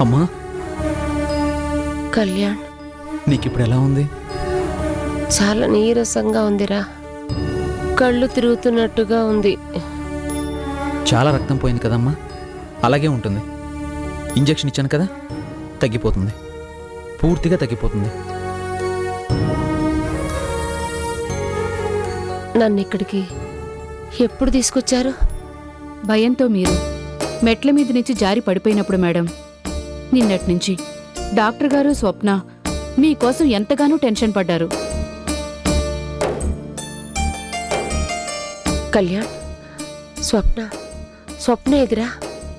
అమ్మా కళ్యాణ్, నీకిప్పుడు ఎలా ఉంది? చాలా నీరసంగా ఉందిరా. కళ్ళు తిరుగుతున్నట్టుగా ఉంది. చాలా రక్తం పోయింది కదమ్మా, అలాగే ఉంటుంది. ఇంజెక్షన్ ఇచ్చాను కదా, తగ్గిపోతుంది, పూర్తిగా తగ్గిపోతుంది. నన్ను ఇక్కడికి ఎప్పుడు తీసుకొచ్చారు? భయంతో మీరు మెట్ల మీద నుంచి జారి పడిపోయినప్పుడు మేడం. నిన్నట్నుంచి డాక్టర్ గారు స్వప్న మీకోసం ఎంతగానో టెన్షన్ పడ్డారు. కళ్యాణ్, స్వప్న ఎదురా?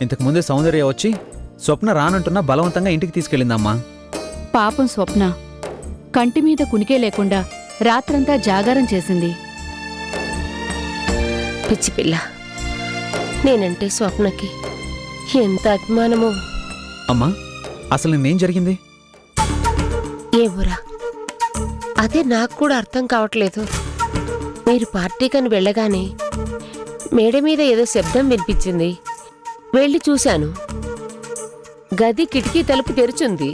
ఇంతకుముందే సౌందర్య వచ్చి స్వప్న రానంటున్నా బలవంతంగా ఇంటికి తీసుకెళ్ళిందమ్మా. పాపం స్వప్న కంటి మీద కునికే లేకుండా రాత్రంతా జాగారం చేసింది. పిచ్చి పిల్ల, నేనంటే స్వప్నకి ఎంత అభిమానమో. అమ్మా, అసలు నిన్నేం జరిగింది? ఏమోరా, అదే నాకు కూడా అర్థం కావట్లేదు. మీరు పార్టీకని వెళ్ళగానే మేడ మీద ఏదో శబ్దం వినిపించింది. వెళ్ళి చూశాను. గది కిటికీ తలుపు తెరుచుంది.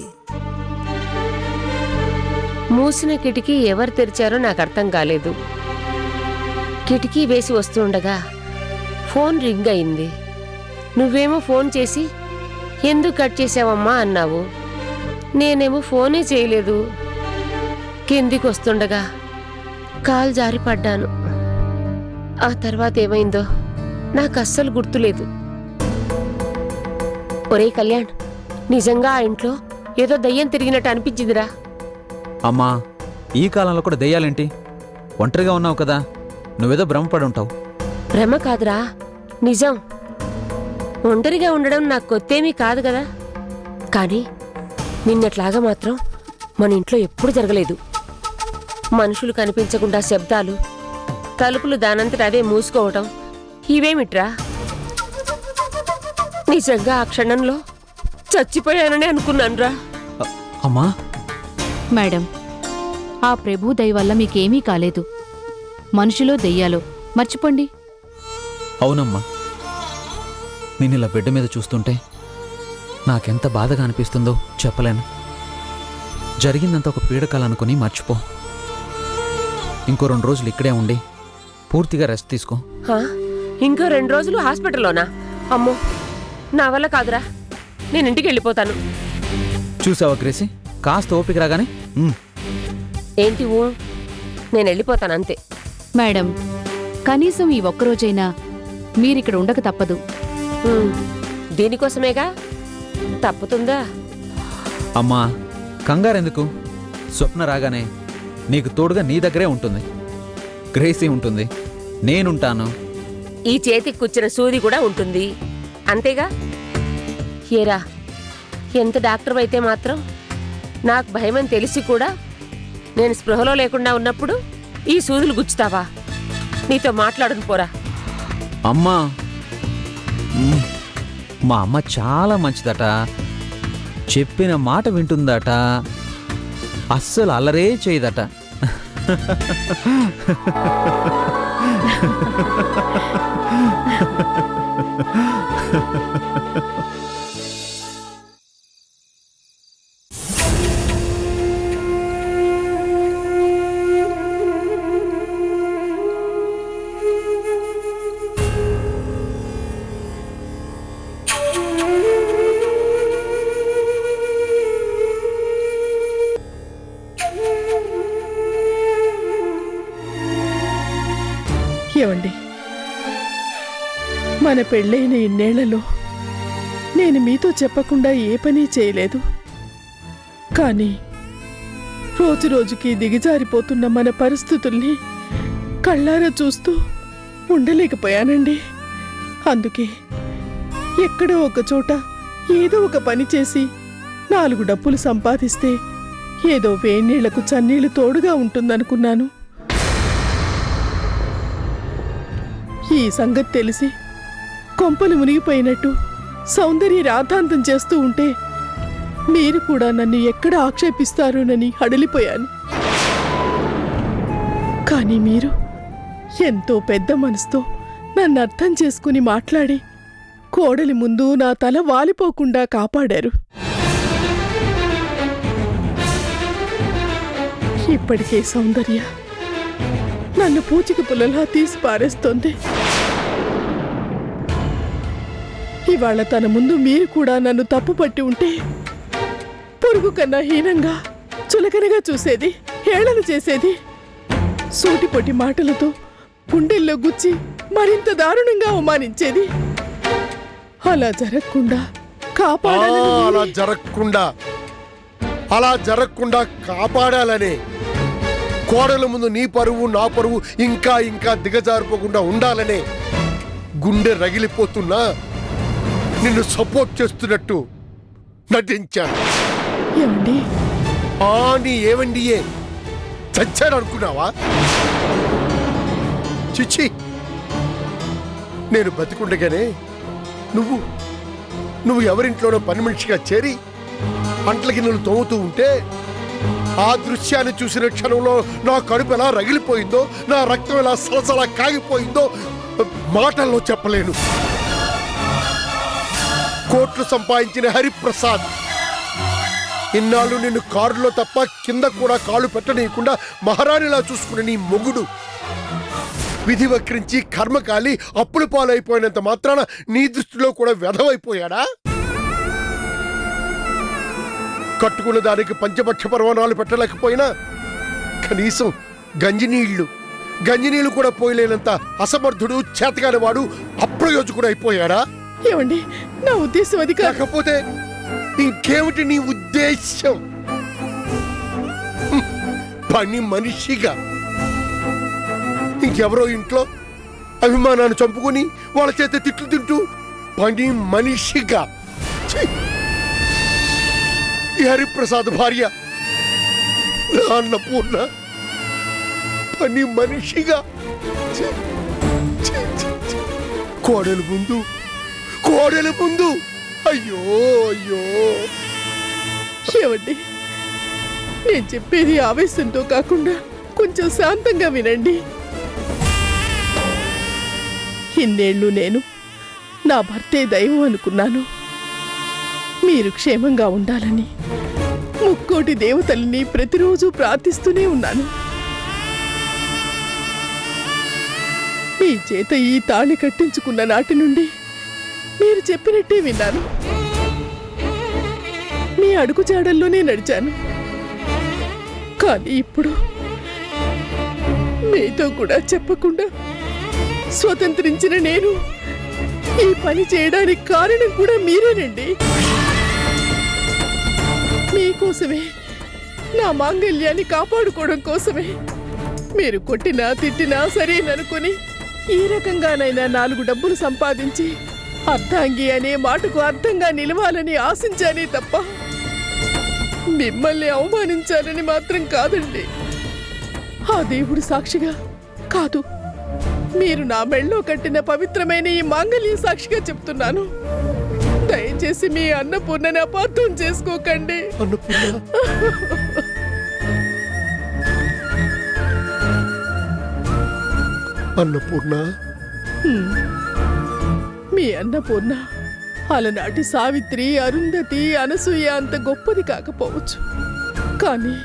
మూసిన కిటికీ ఎవరు తెరిచారో నాకు అర్థం కాలేదు. కిటికీ వేసి వస్తుండగా ఫోన్ రింగ్ అయింది. నువ్వేమో ఫోన్ చేసి ఎందుకు కట్ చేసావమ్మా అన్నావు. నేనేమో ఫోనే చేయలేదు. కిందికి వస్తుండగా కాలు జారి పడ్డాను. ఆ తర్వాత ఏమైందో నాకు అస్సలు గుర్తులేదు. ఒరే కళ్యాణ్, నిజంగా ఆ ఇంట్లో ఏదో దయ్యం తిరిగినట్టు అనిపించిందిరా. అమ్మా, ఈ కాలంలో కూడా దెయ్యాలేంటి? ఒంటరిగా ఉన్నావు కదా, నువ్వేదో భ్రమపడి ఉంటావు. భ్రమ కాదురా, నిజం. ఒంటరిగా ఉండడం నాకు కొత్తేమీ కాదు కదా. కానీ నిన్నట్లాగా మాత్రం మన ఇంట్లో ఎప్పుడు జరగలేదు. మనుషులు కనిపించకుండా శబ్దాలు, తలుపులు దానంతట అవే మూసుకోవటం, ఇవేమిట్రా? నిజంగా ఆ క్షణంలో చచ్చిపోయానని అనుకున్నానురా. అమ్మా మేడం, ఆ ప్రభు దయ వల్ల మీకేమీ కాలేదు. మనుషులో దెయ్యాలో మర్చిపోండి. అవునమ్మా, నేనిలా బిడ్డ మీద చూస్తుంటే నాకెంత బాధగా అనిపిస్తుందో చెప్పలేను. జరిగిందంతా ఒక పీడకల అనుకుని మర్చిపో. ఇంకో 2 రోజులు ఇక్కడే ఉండి పూర్తిగా రెస్ట్ తీసుకో. ఇంకో 2 రోజులు హాస్పిటల్లోనా? అమ్మో, నా వల్ల కాదురా, నేను ఇంటికి వెళ్ళిపోతాను. చూసావా గ్రేసి, కాస్త ఓపిక రాగానే ఏంటి నేను వెళ్ళిపోతాను అంతే. మేడం, కనీసం ఈ ఒక్కరోజైనా మీరిక్కడ ఉండక తప్పదు. దీనికోసమేగా, తప్పుతుందా? అమ్మా, కంగారెందుకు? స్వప్న రాగానే నీకు తోడుగా నీ దగ్గరే ఉంటుంది. గ్రేసీ ఉంటుంది, నేనుంటాను. ఈ చేతికి కూర్చున్న సూది కూడా ఉంటుంది, అంతేగా? ఏరా, ఎంత డాక్టర్ అయితే మాత్రం నాకు భయమని తెలిసి కూడా నేను స్పృహలో లేకుండా ఉన్నప్పుడు ఈ సూదులు గుచ్చుతావా? నీతో మాట్లాడును పోరా. అమ్మా, మా అమ్మ చాలా మంచిదట, చెప్పిన మాట వింటుందట, అస్సలు అల్లరే చేయదట. ఏవండి, మన పెళ్ళైన ఇన్నేళ్లలో నేను మీతో చెప్పకుండా ఏ పని చేయలేదు. కానీ రోజు రోజుకి దిగజారిపోతున్న మన పరిస్థితుల్ని కళ్ళారా చూస్తూ ఉండలేకపోయానండి. అందుకే ఎక్కడో ఒక చోట ఏదో ఒక పని చేసి 4 డబ్బులు సంపాదిస్తే ఏదో వేణీళ్లకు చన్నీళ్లు తోడుగా ఉంటుందనుకున్నాను. ఈ సంగతి తెలిసి కొంపలు మునిగిపోయినట్టు సౌందర్య రాద్ధాంతం చేస్తూ ఉంటే మీరు కూడా నన్ను ఎక్కడ ఆక్షేపిస్తారోనని హడలిపోయాను. కానీ మీరు ఎంతో పెద్ద మనసుతో నన్ను అర్థం చేసుకుని మాట్లాడి కోడలి ముందు నా తల వాలిపోకుండా కాపాడారు. ఇప్పటికే సౌందర్య నన్ను పూచిక పుల్లలా తీసి పారేస్తోంది. ఇవాళ తన ముందు మీరు కూడా నన్ను తప్పు పట్టి ఉంటే పురుగు కన్నా హీనంగా చులకనగా చూసేది, హేళన చేసేది, సూటిపొట్టి మాటలతో గుండెల్లో గుచ్చి మరింత దారుణంగా అవమానించేది. అలా జరగకుండా అలా జరగకుండా కాపాడాలనే కోడల ముందు నీ పరువు నా పరువు ఇంకా ఇంకా దిగజారిపోకుండా ఉండాలనే గుండె రగిలిపోతున్నా నిన్ను సపోర్ట్ చేస్తున్నట్టు నటించాను. ఏమండి? నీ ఏమండియే చచ్చాడు అనుకున్నావా? చిచ్చి, నేను బతికుండగానే నువ్వు ఎవరింట్లోనో పని మనిషిగా చేరి అంట్ల గిన్నెలు తోముతూ ఉంటే ఆ దృశ్యాన్ని చూసిన క్షణంలో నా కడుపు ఎలా రగిలిపోయిందో, నా రక్తం ఎలా సలసలా కాగిపోయిందో మాటల్లో చెప్పలేను. కోట్లు సంపాదించిన హరిప్రసాద్ ఇన్నాళ్ళు నిన్ను కారులో తప్ప కింద కూడా కాళ్ళు పెట్టనీయకుండా మహారాణిలా చూసుకునే నీ మొగుడు విధి వక్రించి కర్మకాలి అప్పులు పాలైపోయినంత మాత్రాన నీ దృష్టిలో కూడా వ్యధమైపోయాడా? కట్టుకున్న దానికి పంచపక్ష పర్వణాలు పెట్టలేకపోయినా కనీసం గంజినీళ్లు కూడా పోయలేనంత అసమర్థుడు, చేతగాని వాడు, అప్రయోజకుడు అయిపోయాడా? ఏమండి, నా ఉద్దేశం అది కాకపోతే ఇంకేమిటి నీ ఉద్దేశం? పని మనిషిగా ఇంకెవరో ఇంట్లో అభిమానాన్ని చంపుకొని వాళ్ళ చేత తిట్లు తింటూ పని మనిషిగా ఈ హరిప్రసాద్ భార్య అన్నపూర్ణ పని మనిషిగా కోడలు ముందు అయ్యో అయ్యో. ఏమండి, నేను చెప్పేది ఆవేశంతో కాకుండా కొంచెం శాంతంగా వినండి. ఇన్నేళ్లు నేను నా భర్తే దైవం అనుకున్నాను. మీరు క్షేమంగా ఉండాలని ముక్కోటి దేవతల్ని ప్రతిరోజు ప్రార్థిస్తూనే ఉన్నాను. మీ చేత ఈ తాళి కట్టించుకున్న నాటి నుండి మీరు చెప్పినట్టే విన్నాను. మీ అడుగుజాడల్లోనే నడిచాను. కానీ ఇప్పుడు మీతో కూడా చెప్పకుండా స్వతంత్రించిన నేను ఈ పని చేయడానికి కారణం కూడా మీరేనండి. మీకోసమే, నా మాంగళ్యాన్ని కాపాడుకోవడం కోసమే మీరు కొట్టినా తిట్టినా సరేననుకొని ఈ రకంగానైనా 4 డబ్బులు సంపాదించి అర్ధాంగి అనే మాటకు అర్థంగా నిలవాలని ఆశించానే తప్ప మిమ్మల్ని అవమానించాలని మాత్రం కాదండి. ఆ దేవుడు సాక్షిగా కాదు, మీరు నా మెళ్ళో కట్టిన పవిత్రమైన ఈ మాంగళ్య సాక్షిగా చెప్తున్నాను. దయచేసి మీ అన్నపూర్ణని అపార్థం చేసుకోకండి. అన్నపూర్ణ, మీ అన్నపూర్ణ అలనాటి సావిత్రి, అరుంధతి, అనసూయ అంత గొప్పది కాకపోవచ్చు. కానీ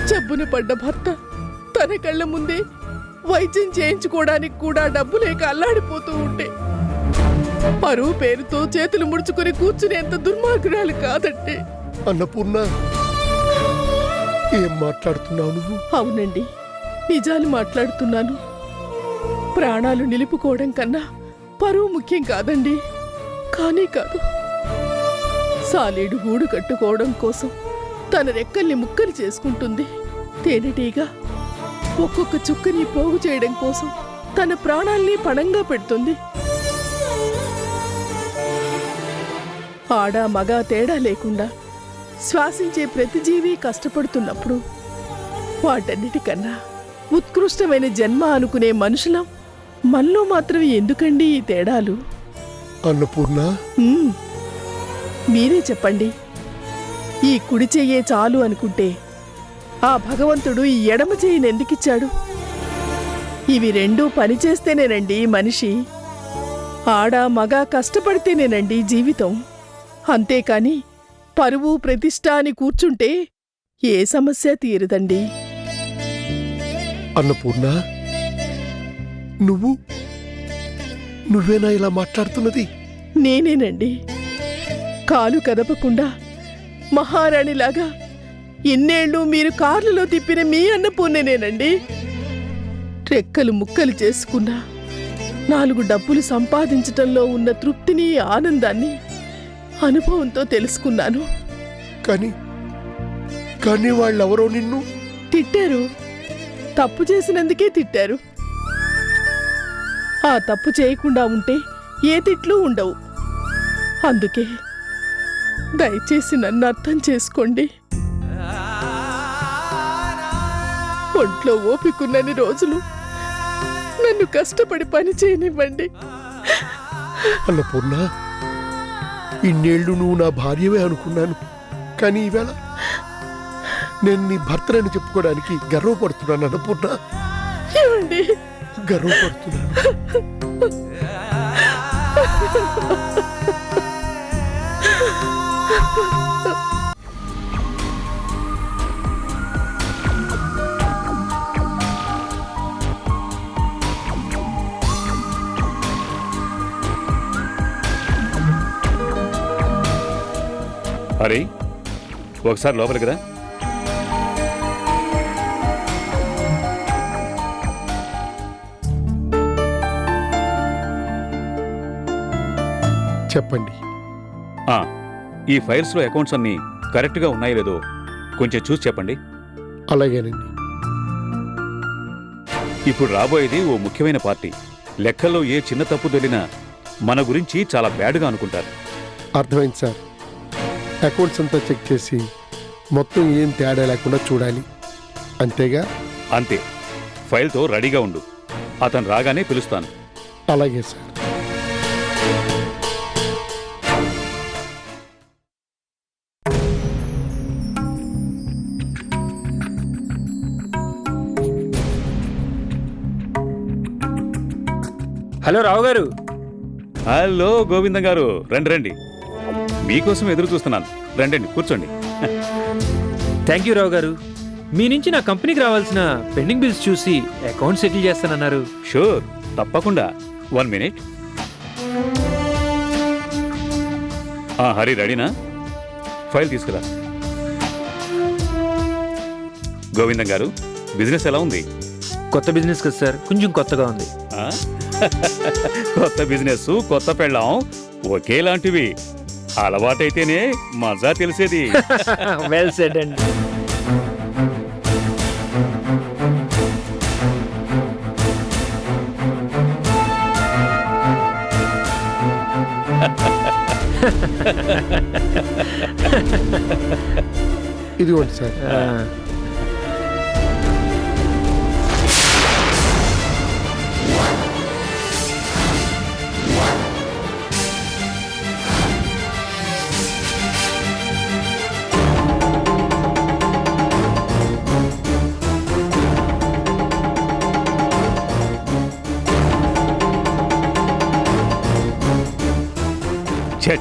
జబ్బున పడ్డ భర్త తన కళ్ళ ముందే వైద్యం చేయించుకోవడానికి కూడా డబ్బు లేక అల్లాడిపోతూ ఉంటే పరువు పేరుతో చేతులు ముడుచుకొని కూర్చునేంత దుర్మార్గురాలు కాదండి. అన్నపూర్ణ, ఏం మాట్లాడుతున్నావు నువ్వు? అవునండి, నిజాలు మాట్లాడుతున్నాను. ప్రాణాలు నిలుపుకోవడం కన్నా పరువు ముఖ్యం కాదండి. కానీ కాదు, సాలేడు గూడు కట్టుకోవడం కోసం తన రెక్కల్ని ముక్కలు చేసుకుంటుంది. తేనెటీగా ఒక్కొక్క చుక్కని పోగు చేయడం కోసం తన ప్రాణాల్ని పణంగా పెడుతుంది. ఆడ మగ తేడా లేకుండా శ్వాసించే ప్రతి జీవి కష్టపడుతున్నప్పుడు వాటన్నిటికన్నా ఉత్కృష్టమైన జన్మ అనుకునే మనుషులం మనలో మాత్రం ఎందుకండి ఈ తేడాలు? అన్నపూర్ణ, మీరే చెప్పండి. ఈ కుడి చెయ్యే చాలు అనుకుంటే ఆ భగవంతుడు ఈ ఎడమ చెయ్యిని ఎందుకిచ్చాడు? ఇవి రెండూ పనిచేస్తేనేనండి మనిషి. ఆడ మగ కష్టపడితేనేనండి జీవితం. అంతేకాని పరువు ప్రతిష్ట అని కూర్చుంటే ఏ సమస్య తీరదండి. అన్నపూర్ణ, నువ్వేనా ఇలా మాట్లాడుతున్నది? నేనేనండి. కాలు కదపకుండా మహారాణిలాగా ఇన్నేళ్ళు మీరు కార్లలో తిప్పిన మీ అన్నపూర్ణనేనండి. రెక్కలు ముక్కలు చేసుకున్నా 4 డబ్బులు సంపాదించటంలో ఉన్న తృప్తిని, ఆనందాన్ని అనుభవంతో తెలుసుకున్నాను. కానీ వాళ్ళెవరో నిన్ను తిట్టారు. తప్పు చేసినందుకే తిట్టారు. ఆ తప్పు చేయకుండా ఉంటే ఏ తిట్లు ఉండవు. అందుకే దయచేసి నన్ను అర్థం చేసుకోండి. ఒంట్లో ఓపికన్నన్ని రోజులు నన్ను కష్టపడి పని చేయనివ్వండి. అన్నపూర్ణ, ఇన్నేళ్లు నువ్వు నా భార్యవే అనుకున్నాను. కానీ ఈవేళ నేను నీ భర్తనని చెప్పుకోవడానికి గర్వపడుతున్నాను అన్నపూర్ణ. ఏమండి? గర్వపడుతున్నాను. హరి, ఒకసారి లోపలికి రా. చెప్పండి. ఈ ఫైల్స్లో అకౌంట్స్ అన్నీ కరెక్ట్గా ఉన్నాయో లేదో కొంచెం చూసి చెప్పండి. అలాగేనండి. ఇప్పుడు రాబోయేది ఓ ముఖ్యమైన పార్టీ. లెక్కల్లో ఏ చిన్న తప్పు దొరికినా మన గురించి చాలా బ్యాడ్గా అనుకుంటారు. అర్థమైంది సార్. అకౌంట్స్ అంతా చెక్ చేసి మొత్తం ఏం తేడా లేకుండా చూడాలి, అంతేగా? అంతే. ఫైల్తో రెడీగా ఉండు. అతను రాగానే పిలుస్తాను. అలాగే సార్. హలో రావు గారు. హలో గోవిందం గారు, రండి రండి. మీకోసం ఎదురు చూస్తున్నాను. రండి, కూర్చోండి. థ్యాంక్ యూ రావు గారు. మీ నుంచి నా కంపెనీకి రావాల్సిన పెండింగ్ బిల్స్ చూసి అకౌంట్ సెటిల్ చేస్తానన్నారు. షూర్, తప్పకుండా. 1 మినిట్. హరి, రెడీనా? ఫైల్ తీసుకురా. గోవిందం గారు, బిజినెస్ ఎలా ఉంది? కొత్త బిజినెస్ కదా సార్, కొంచెం కొత్తగా ఉంది. కొత్త బిజినెస్, కొత్త పెళ్ళాం ఒకేలాంటివి. అలవాటైతేనే మజా తెలిసేది. వెల్ సెడ్ అండి. ఇదిగోండి సార్.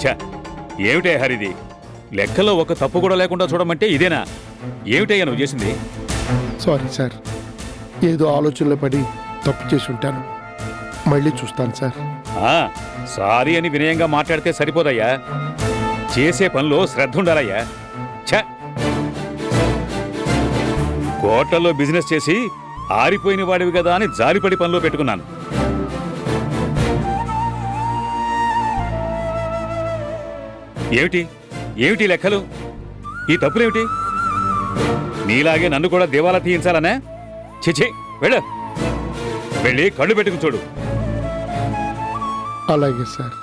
ఛా, ఏమిటే హరిది? లెక్కలో ఒక తప్పు కూడా లేకుండా చూడమంటే ఇదేనా? ఏమిటయ్యా నువ్వు చేసింది? సారీ సార్, ఏదో ఆలోచనలో పడి తప్పు చేసి ఉంటాను. మళ్ళీ చూస్తాను సార్. సారీ అని వినయంగా మాట్లాడితే సరిపోదయ్యా. చేసే పనిలో శ్రద్ధ ఉండాలయ్యా. ఛ, కోట్లలో బిజినెస్ చేసి ఆరిపోయిన వాడివి కదా అని జారిపడి పనిలో పెట్టుకున్నాను. ఏమిటి లెక్కలు? ఈ తప్పులేమిటి? నీలాగే నన్ను కూడా దేవాలా తీయించాలనే? చిచి, వెళ్ళి కళ్ళు పెట్టుకుని చూడు. అలాగే సార్.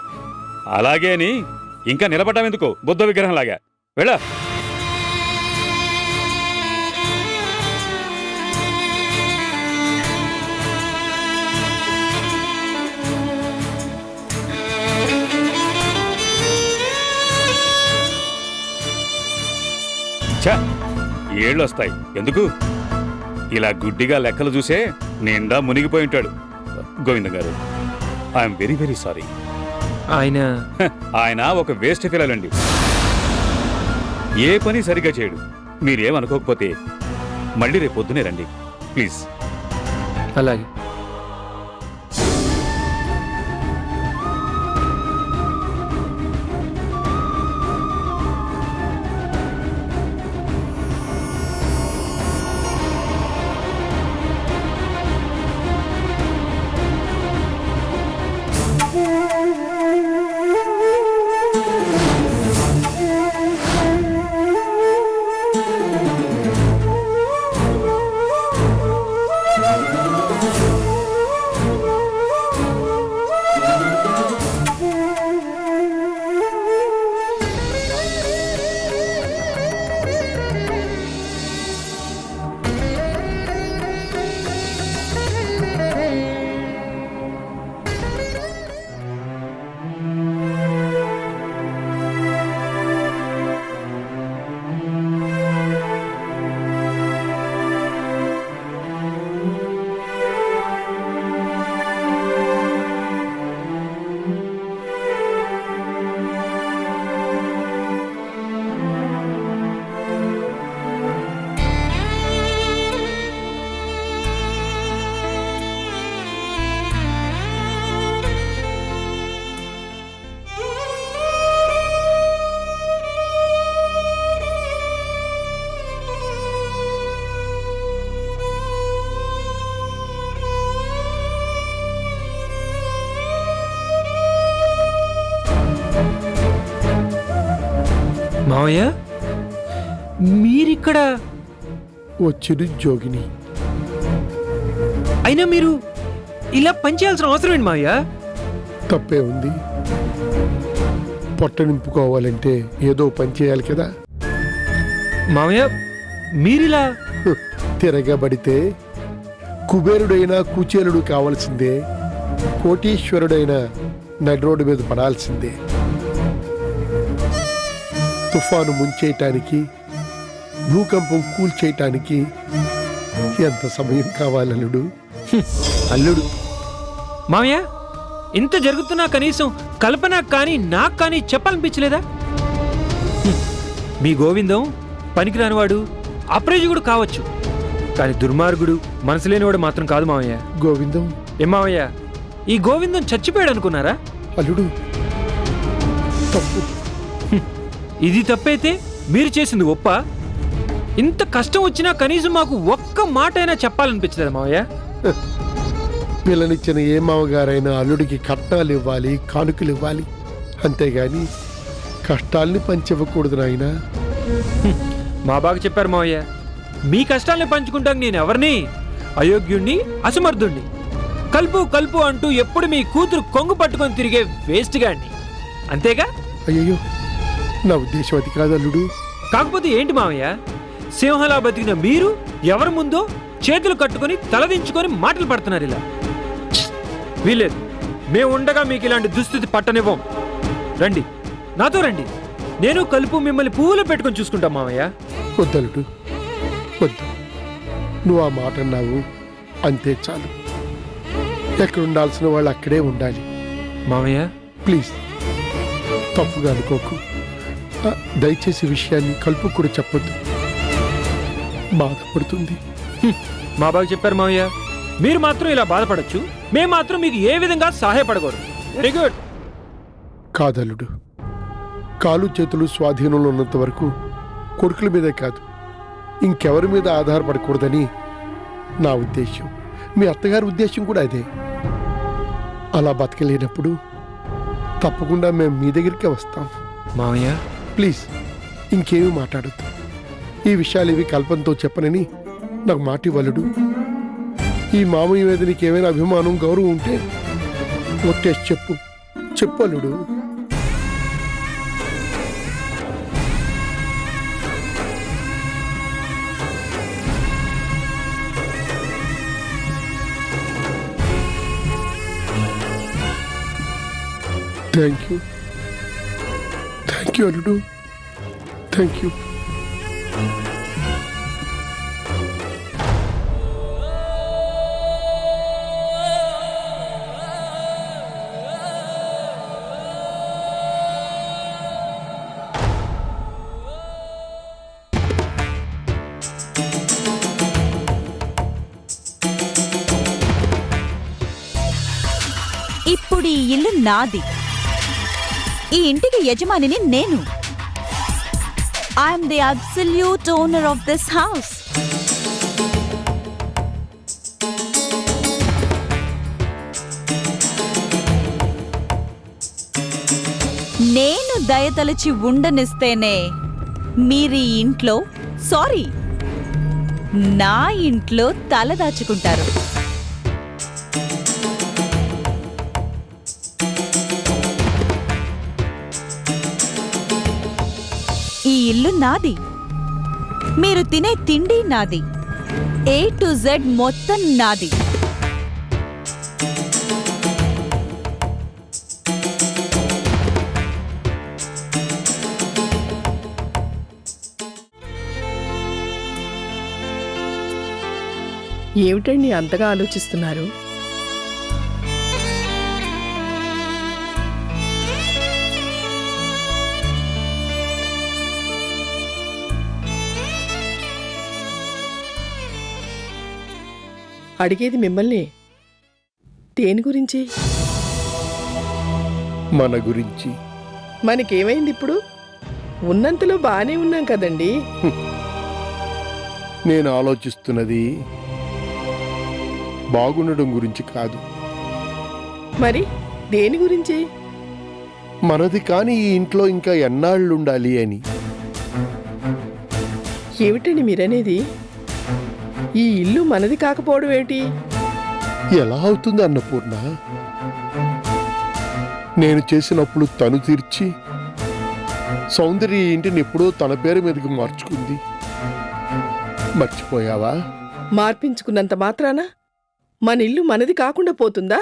అలాగే అని ఇంకా నిలబడ్డావెందుకు బుద్ధ విగ్రహంలాగా? వెళ్ళ. ఏళ్ళొస్తాయి ఎందుకు? ఇలా గుడ్డిగా లెక్కలు చూసే నిండా మునిగిపోయి ఉంటాడు. గోవిందం గారు, ఐఎమ్ వెరీ వెరీ సారీ. ఆయన ఒక వేస్ట్ ఫెలోలండి. ఏ పని సరిగ్గా చేయడు. మీరేమనుకోకపోతే మళ్ళీ రేపు పొద్దునే రండి ప్లీజ్. అలాగే. మావయ్య, మీరిక్కడ వచ్చిన జోగిని. అయినా మీరు ఇలా పనిచేయాల్సిన అవసరం ఏంటి మావయ్య? తప్పే ఉంది. పొట్ట నింపుకోవాలంటే ఏదో పని చేయాలి కదా. మావయ్య, మీరిలా తిరగబడితే కుబేరుడైనా కుచేలుడు కావాల్సిందే, కోటీశ్వరుడైన నడి రోడ్డు మీద పడాల్సిందే. తుఫాను ముంచేయటానికి, భూకంపం కూల్చేయటానికి ఎంత సమయం కావాలల్లుడు? అల్లుడు మావయ్య, ఇంత జరుగుతున్నా కనీసం కల్పన కానీ నాకు కానీ చెప్పాలనిపించలేదా? మీ గోవిందం పనికిరానివాడు, అప్రయోజకుడు కావచ్చు, కానీ దుర్మార్గుడు, మనసు లేనివాడు మాత్రం కాదు మావయ్య. గోవిందం ఏ మావయ్య, ఈ గోవిందం చచ్చిపోయాడు అనుకున్నారా? అల్లుడు తప్పు. ఇది తప్పైతే మీరు చేసింది ఒప్ప? ఇంత కష్టం వచ్చినా కనీసం మాకు ఒక్క మాట అయినా చెప్పాలనిపించలేదు మావయ్య. పిల్లనిచ్చిన ఏ మామగారైనా అల్లుడికి కట్నాలు ఇవ్వాలి, కానుకలు ఇవ్వాలి, అంతేగాని కష్టాల్ని పంచివ్వకూడదు నాయనా. మా బాగా చెప్పారు మావయ్య. మీ కష్టాల్ని పంచుకుంటాక నేను ఎవరిని? అయోగ్యుణ్ణి, అసమర్థుణ్ణి. కలుపు కలుపు అంటూ ఎప్పుడు మీ కూతురు కొంగు పట్టుకొని తిరిగే వేస్ట్ గాడిని, అంతేగా? అయ్యో, నా ఉద్దేశం అది కాదు అల్లుడు. కాకపోతే ఏంటి మావయ్య, సింహలా బతికిన మీరు ఎవరి ముందో చేతులు కట్టుకొని తలదించుకొని మాటలు పడుతున్నారు ఇలా. వీలేదు, మేము ఉండగా మీకు ఇలాంటి దుస్థితి పట్టనివ్వం. రండి, నాతో రండి. నేను కలుపు మిమ్మల్ని పువ్వులో పెట్టుకొని చూసుకుంటాం మావయ్య. వద్దలుడు, వద్దు. నువ్వు ఆ మాట అన్నావు, అంతే చాలు. ఎక్కడ ఉండాల్సిన వాళ్ళు అక్కడే ఉండాలి. మావయ్య ప్లీజ్ తప్పుగా అనుకోకు. దయచేసి విషయాన్ని కలుపు కూడా చెప్పొద్దు, బాధపడుతుంది. మా బాగా చెప్పారు మావయ్య. మీరు మాత్రం ఇలా బాధపడచ్చు, మేము మాత్రం మీకు ఏ విధంగా సహాయపడకూడదు. Very good. కాదలుడు, కాలు చేతులు స్వాధీనంలో ఉన్నంత వరకు కొడుకుల మీదే కాదు ఇంకెవరి మీద ఆధారపడకూడదని నా ఉద్దేశం. మీ అత్తగారి ఉద్దేశం కూడా అదే. అలా బతకలేనప్పుడు తప్పకుండా మేము మీ దగ్గరికే వస్తాం. మావయ్య ప్లీజ్ ఇంకేమీ మాట్లాడద్దు. ఈ విషయాలు ఇవి కల్పనతో చెప్పనని నాకు మాట ఇవ్వలుడు. ఈ మామయ్య మీద నీకేమైనా అభిమానం, గౌరవం ఉంటే ఒట్టేసి చెప్పు, చెప్పలుడు. థ్యాంక్ యూ, థ్యాంక్ యూ అల్లుడు, థ్యాంక్ యూ. ఇప్పుడు ఈ ఇల్లు నాది. ఈ ఇంటికి యజమానిని నేను. I'm the absolute owner of this house. నేను దయతలచి ఉండనిస్తేనే మీరు ఈ ఇంట్లో, సారీ, నా ఇంట్లో తలదాచుకుంటారు. ఈ ఇల్లు నాది. మీరు తినే తిండి నాది. A to Z మొత్తం నాది. ఏమిటండి అంతగా ఆలోచిస్తున్నారు? అడిగేది మిమ్మల్ని. దేని గురించి? మన గురించి. మనకేమైంది ఇప్పుడు? ఉన్నంతలో బానే ఉన్నాం కదండి. నేను ఆలోచిస్తున్నది బాగుండడం గురించి కాదు, మరి దేని గురించి? మనది కాని ఈ ఇంట్లో ఇంకా ఎన్నాళ్ళుండాలి అని. ఏమిటండి మీరనేది? ఈ ఇల్లు మనది కాకపోవడం ఏమిటి? ఎలా అవుతుంది అన్నపూర్ణ? నేను చేసినప్పుడు తను తీర్చి సౌందర్య ఈ ఇంటిని ఎప్పుడో తన పేరు మీదకి మార్చుకుంది. మర్చిపోయావా? మార్పించుకున్నంత మాత్రాన మన ఇల్లు మనది కాకుండా పోతుందా?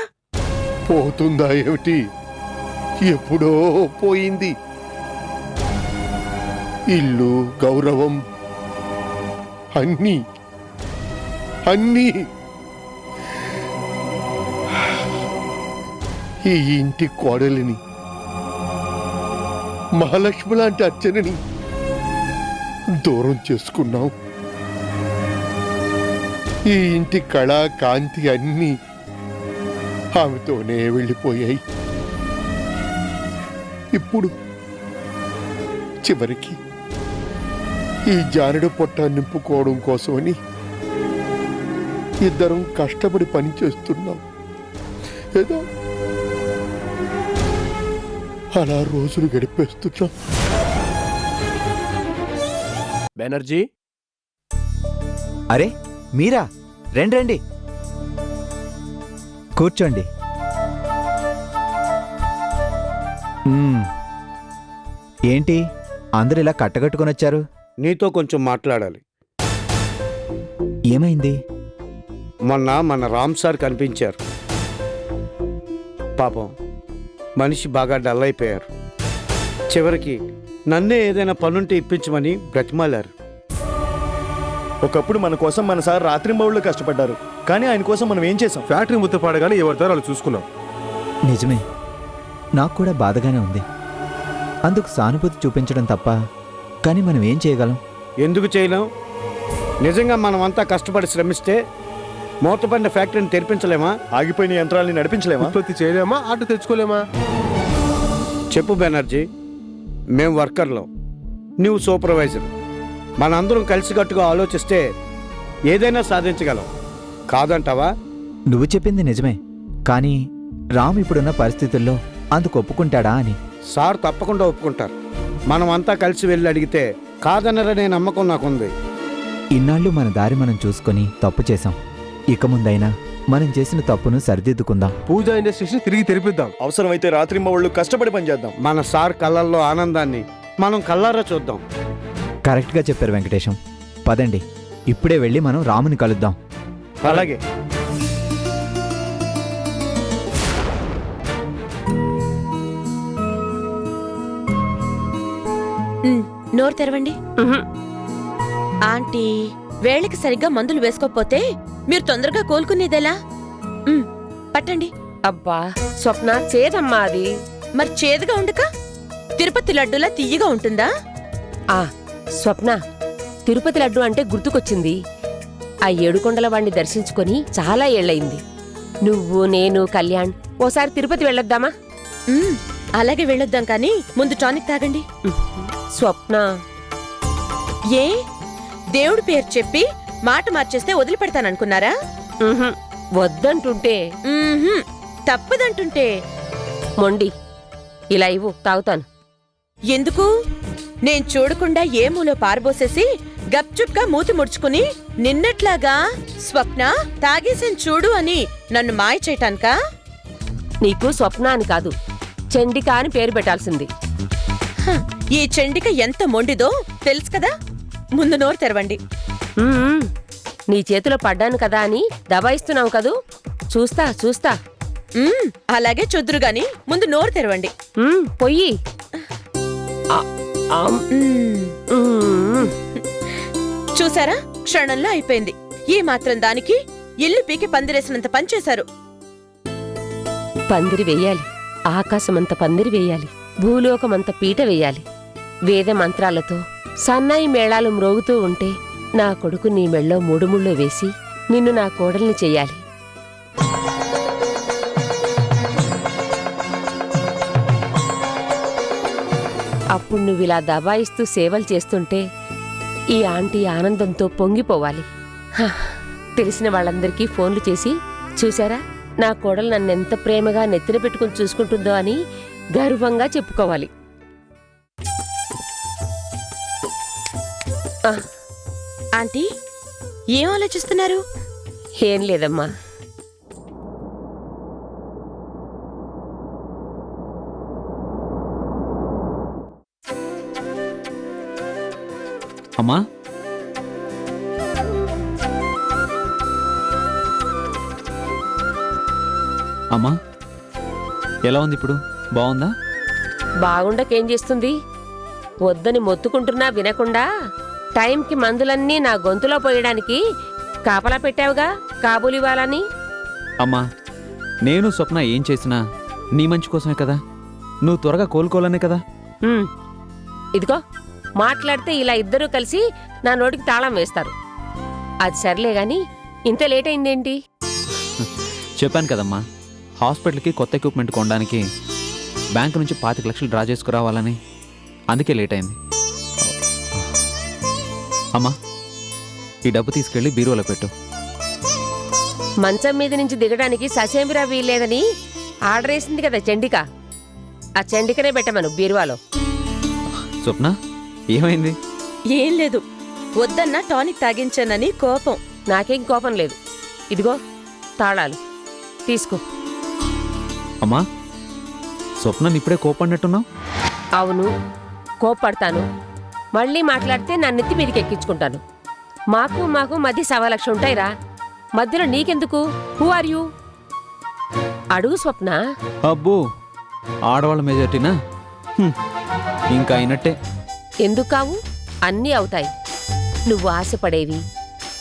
పోతుందా ఏమిటి? ఎప్పుడో పోయింది. ఇల్లు, గౌరవం అన్నీ అన్నీ ఈ ఇంటి కోడలిని, మహాలక్ష్మి లాంటి అర్చనని దూరం చేసుకున్నాం. ఈ ఇంటి కళ, కాంతి అన్నీ ఆమెతోనే వెళ్ళిపోయాయి. ఇప్పుడు చివరికి ఈ జానెడు పొట్ట నింపుకోవడం కోసమని ఇద్దరం కష్టపడి పని చేస్తున్నాం. ఏదో అలా రోజులు గడిపేస్తున్నాం. బెనర్జీ, అరే మీరా, రండి రండి, కూర్చోండి. ఏంటి అందరు ఇలా కట్టగట్టుకొని వచ్చారు? నీతో కొంచెం మాట్లాడాలి. ఏమైంది? మొన్న మన రామ్ సార్ కనిపించారు. పాపం మనిషి బాగా డల్ అయిపోయారు. చివరికి నన్నే ఏదైనా పనుంటే ఇప్పించమని బ్రతిమాలారు. ఒకప్పుడు మన కోసం మన సార్ రాత్రింబౌళ్ళు కష్టపడ్డారు, కానీ ఆయన కోసం మనం ఏం చేసాం? ఫ్యాక్టరీ ముత్తపాడగానే ఎవరితో వాళ్ళు చూసుకున్నాం. నిజమే, నాకు కూడా బాధగానే ఉంది. అందుకు సానుభూతి చూపించడం తప్ప కానీ మనం ఏం చేయగలం? ఎందుకు చేయలేం? నిజంగా మనమంతా కష్టపడి శ్రమిస్తే మూతపడిన ఫ్యాక్టరీని తెరిపించలేమా? ఆగిపోయిన యంత్రాలని నడిపించలేమా? ఉత్పత్తి చేయలేమా? ఆట తెచ్చుకోలేమా? చెప్పు బెనర్జీ, మేం వర్కర్లం, నువ్వు సూపర్వైజర్. మనందరం కలిసికట్టుగా ఆలోచిస్తే ఏదైనా సాధించగలం. కాదంటావా? నువ్వు చెప్పింది నిజమే, కానీ రామ్ ఇప్పుడున్న పరిస్థితుల్లో అందుకు ఒప్పుకుంటాడా అని. సార్ తప్పకుండా ఒప్పుకుంటారు. మనం అంతా కలిసి వెళ్ళి అడిగితే కాదనరనే నమ్మకం నాకుంది. ఇన్నాళ్ళు మన దారి మనం చూసుకొని తప్పు చేశాం. ఇక ముందైనా మనం చేసిన తప్పును సరిదిద్దుకుందాం. పూజా ఇండస్ట్రీస్ తిరిగి తెరిపిద్దాం. అవసరమైతే రాత్రింబౌళ్ళు కష్టపడి పనిచేద్దాం. మన సార్ కళ్ళల్లో ఆనందాన్ని మనం కళ్ళారా చూద్దాం. కరెక్ట్గా చెప్పారు వెంకటేశం. పదండి, ఇప్పుడే వెళ్ళి మనం రాముని కలుద్దాం. అలాగే. నోరు తెరవండి. ఆంటీ, వేళకి సరిగ్గా మందులు వేసుకోకపోతే మీరు తొందరగా కోలుకునేదెలా? పట్టండి. అబ్బా స్వప్న, చేదమ్మా అది. మరి చేదుగా ఉండక తిరుపతి లడ్డూలా తియ్యగా ఉంటుందా? ఆ స్వప్న, తిరుపతి లడ్డు అంటే గుర్తుకొచ్చింది. ఆ ఏడుకొండల వాణ్ణి దర్శించుకొని చాలా ఏళ్లయింది. నువ్వు, నేను, కళ్యాణ్ ఓసారి తిరుపతి వెళ్ళొద్దామా? అలాగే వెళ్ళొద్దాం కానీ ముందు టానిక్ తాగండి. స్వప్న, ఏ దేవుడి పేరు చెప్పి మాట మార్చేస్తే వదిలిపెడతాననుకున్నారా? ఉహుం, వద్దంటుంటే తప్పదంటుంటే మొండి. ఇలా ఇవ్వు, తాగుతాను. ఎందుకు? నేను చూడకుండా ఏ మూలో పారబోసేసి గప్చుప్గా మూతి ముడుచుకుని నిన్నట్లాగా స్వప్న తాగేసాను చూడు అని నన్ను మాయ చేయటానికా? నీకు స్వప్న అని కాదు, చండిక అని పేరు పెట్టాల్సింది. ఈ చెండిక ఎంత మొండిదో తెలుసు కదా. ముందు నోరు తెరవండి. ఉమ్, నీ చేతిలో పడ్డాను కదా అని దబాయిస్తున్నావు కదూ. చూస్తా చూస్తా. అలాగే చొద్దురు గాని ముందు నోరు తెరవండి. పొయ్యి. చూసారా, క్షణంలో అయిపోయింది. ఈ మాత్రం దానికి ఇల్లు పీకి పందిరేసినంత పనిచేశారు. పందిరి వెయ్యాలి, ఆకాశమంత పందిరి వెయ్యాలి, భూలోకమంత పీట వెయ్యాలి. వేద మంత్రాలతో సన్నాయి మేళాలు మ్రోగుతూ ఉంటే నా కొడుకు నీ మెళ్ళో మూడుముళ్ళు వేసి నిన్ను నా కోడల్ని చెయ్యాలి. అప్పుడు నువ్విలా దబాయిస్తూ సేవలు చేస్తుంటే ఈ ఆంటీ ఆనందంతో పొంగిపోవాలి. తెలిసిన వాళ్ళందరికీ ఫోన్లు చేసి, చూశారా నా కోడలు నన్నెంత ప్రేమగా నెత్తిన పెట్టుకుని చూసుకుంటుందో అని గర్వంగా చెప్పుకోవాలి. ఆంటీ, ఏం ఆలోచిస్తున్నారు? ఏం లేదమ్మా. అమ్మా, అమ్మా, ఎలా ఉంది ఇప్పుడు? బాగుందా? బాగుండకేం చేస్తుంది? వద్దని మొత్తుకుంటున్నా వినకుండా టైంకి మందులన్నీ నా గొంతులో పోయడానికి కాపలా పెట్టావుగా కాబూలివ్వాలని. అమ్మా, నేను స్వప్న ఏం చేసినా నీ మంచి కోసమే కదా. నువ్వు త్వరగా కోలుకోవాలనే కదా. ఇదిగో, మాట్లాడితే ఇలా ఇద్దరూ కలిసి నా నోటికి తాళం వేస్తారు. అది సర్లే గాని ఇంత లేట్ అయిందేంటి? చెప్పాను కదమ్మా, హాస్పిటల్కి కొత్త ఎక్విప్మెంట్ కొనడానికి బ్యాంకు నుంచి 25 లక్షలు డ్రా చేసుకురావాలని. అందుకే లేట్ అయింది. అమ్మా, ఈ డబ్బు తీసుకెళ్లి బీరువాలో పెట్టు. మంచం మీద నుంచి దిగడానికి ససేమిరా వీల్లేదని ఆర్డర్ వేసింది కదా చండిక. ఆ చండికనే పెట్టమను బీరువాలో. స్వప్న, ఏమైంది? ఏం లేదు, వద్దన్నా టానిక్ తాగించానని కోపం. నాకేం కోపం లేదు. ఇదిగో తాళాలు తీసుకో. అమ్మా, స్వప్నని ఇప్పుడే కోపడినట్టున్నావు. అవును, కోప్పడతాను. మళ్ళీ మాట్లాడితే నా నెత్తి మీదకి ఎక్కించుకుంటాను. మాకు మధ్య 1.25 లక్షలు ఉంటాయిరా. మధ్యలో నీకెందుకు? Who are you? అడుగు స్వప్న. అబ్బో, ఆడవాళ్ళ మెజార్టీనా? ఇంకా అయినట్టే. ఎందుకు కావు? అన్నీ అవుతాయి. నువ్వు ఆశపడేవి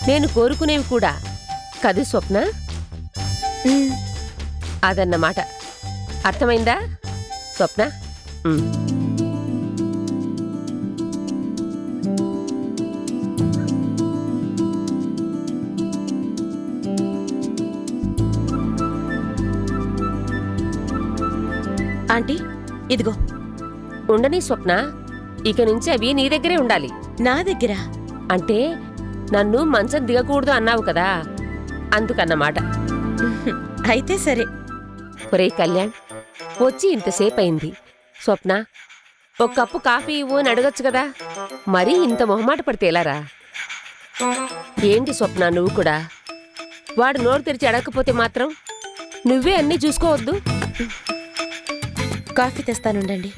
నేను కోరుకునేవి కూడా కదు స్వప్న. అదన్నమాట. అర్థమైందా స్వప్న? ఆంటీ, ఇదిగో. ఉండని స్వప్న, ఇక నుంచి అవి నీ దగ్గరే ఉండాలి. నా దగ్గర అంటే నన్ను మంచం దిగకూడదు అన్నావు కదా, అందుకన్నమాట. అయితే సరే. ఒరే కళ్యాణ్, వచ్చి ఇంతసేపు అయింది. స్వప్న, ఒక కప్పు కాఫీ ఇవ్వు అని అడగచ్చు కదా. మరీ ఇంత మొహమాట పడితే ఎలారా? ఏంటి స్వప్న నువ్వు కూడా? వాడు నోరు తెరిచి అడగకపోతే మాత్రం నువ్వే అన్నీ చూసుకోవద్దు. కాఫీ తెస్తానుండండి.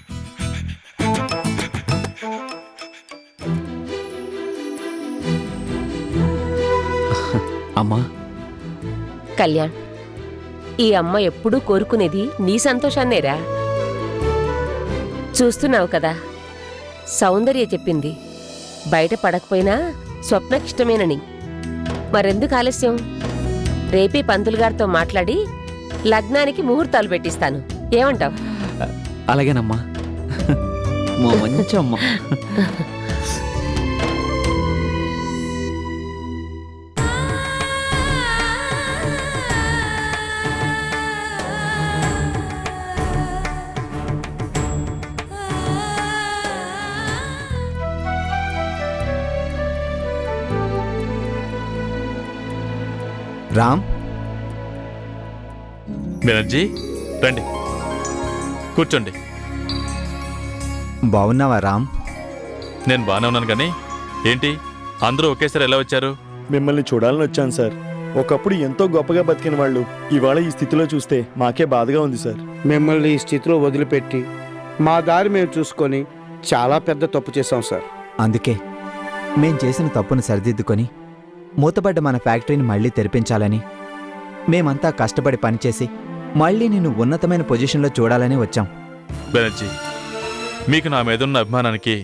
అమ్మా. కళ్యాణ్, ఈ అమ్మ ఎప్పుడూ కోరుకునేది నీ సంతోషాన్నేరా. చూస్తున్నావు కదా, సౌందర్య చెప్పింది బయట పడకపోయినా స్వప్నకిష్టమేనని. మరెందుకు ఆలస్యం? రేపే పంతులు గారితో మాట్లాడి లగ్నానికి ముహూర్తాలు పెట్టిస్తాను. ఏమంటావు? అలాగేనమ్మా, మా మంచి అమ్మ. రామ్, బెనర్జీ రండి కూర్చోండి. బాగున్నావా రామ్? నేను బాగానే ఉన్నాను కానీ ఏంటి అందరూ ఒకేసారి ఎలా వచ్చారు? మిమ్మల్ని చూడాలని వచ్చాను సార్. ఒకప్పుడు ఎంతో గొప్పగా బతికిన వాళ్ళు ఇవాళ ఈ స్థితిలో చూస్తే మాకే బాధగా ఉంది సార్. మిమ్మల్ని ఈ స్థితిలో వదిలిపెట్టి మా దారి మేము చూసుకొని చాలా పెద్ద తప్పు చేశాం సార్. అందుకే మేం చేసిన తప్పును సరిదిద్దుకొని మూతపడ్డ మన ఫ్యాక్టరీని మళ్ళీ తెరిపించాలని మేమంతా కష్టపడి పనిచేసి మళ్ళీ నిన్ను ఉన్నతమైన పొజిషన్లో చూడాలని వచ్చాం. బెనర్జీ మీకు నా మీదున్న అభిమానానికి